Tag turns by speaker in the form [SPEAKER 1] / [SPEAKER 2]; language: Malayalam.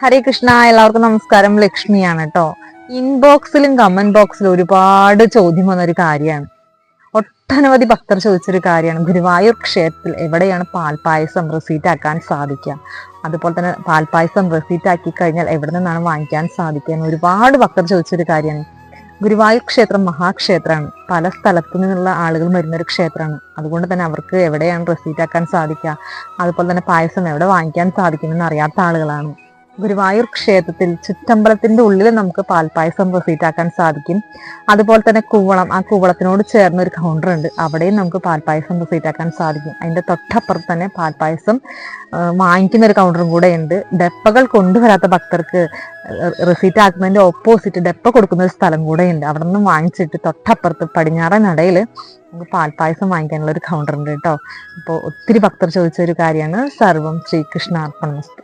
[SPEAKER 1] ഹരേ കൃഷ്ണ. എല്ലാവർക്കും നമസ്കാരം. ലക്ഷ്മിയാണ് കേട്ടോ. ഇൻബോക്സിലും കമന്റ് ബോക്സിലും ഒരുപാട് ചോദ്യം വന്നൊരു കാര്യമാണ്. ഒട്ടനവധി ഭക്തർ ചോദിച്ചൊരു കാര്യമാണ്, ഗുരുവായൂർ ക്ഷേത്രത്തിൽ എവിടെയാണ് പാൽപ്പായസം റെസീറ്റ് ആക്കാൻ സാധിക്കുക, അതുപോലെ തന്നെ പാൽപ്പായസം റെസീറ്റ് ആക്കി കഴിഞ്ഞാൽ എവിടെ നിന്നാണ് വാങ്ങിക്കാൻ സാധിക്കുക എന്ന് ഒരുപാട് ഭക്തർ ചോദിച്ചൊരു കാര്യമാണ്. ഗുരുവായൂർ ക്ഷേത്രം മഹാക്ഷേത്രമാണ്. പല സ്ഥലത്തു നിന്നുള്ള ആളുകൾ വരുന്നൊരു ക്ഷേത്രമാണ്. അതുകൊണ്ട് തന്നെ അവർക്ക് എവിടെയാണ് റെസീറ്റ് ആക്കാൻ സാധിക്കുക, അതുപോലെ തന്നെ പായസം എവിടെ വാങ്ങിക്കാൻ സാധിക്കുമെന്ന് അറിയാത്ത ആളുകളാണ്. ഗുരുവായൂർ ക്ഷേത്രത്തിൽ ചുറ്റമ്പലത്തിന്റെ ഉള്ളിൽ നമുക്ക് പാൽപ്പായസം റെസീറ്റ് ആക്കാൻ സാധിക്കും. അതുപോലെ തന്നെ കൂവളം, ആ കൂവളത്തിനോട് ചേർന്ന ഒരു കൗണ്ടർ ഉണ്ട്, അവിടെയും നമുക്ക് പാൽപ്പായസം റെസീറ്റ് ആക്കാൻ സാധിക്കും. അതിന്റെ തൊട്ടപ്പുറത്ത് തന്നെ പാൽപ്പായസം വാങ്ങിക്കുന്ന ഒരു കൗണ്ടറും കൂടെ ഉണ്ട്. ഡെപ്പകൾ കൊണ്ടുവരാത്ത ഭക്തർക്ക് റെസീറ്റ് ആക്കുന്നതിന്റെ ഓപ്പോസിറ്റ് ഡെപ്പ കൊടുക്കുന്ന ഒരു സ്ഥലം കൂടെ ഉണ്ട്. അവിടെ നിന്നും വാങ്ങിച്ചിട്ട് തൊട്ടപ്പുറത്ത് പടിഞ്ഞാറൻ നടയിൽ നമുക്ക് പാൽപ്പായസം വാങ്ങിക്കാനുള്ള ഒരു കൗണ്ടർ ഉണ്ട് കേട്ടോ. അപ്പോൾ ഒത്തിരി ഭക്തർ ചോദിച്ച ഒരു കാര്യമാണ്. സർവം ശ്രീകൃഷ്ണാർപ്പണമസ്തു.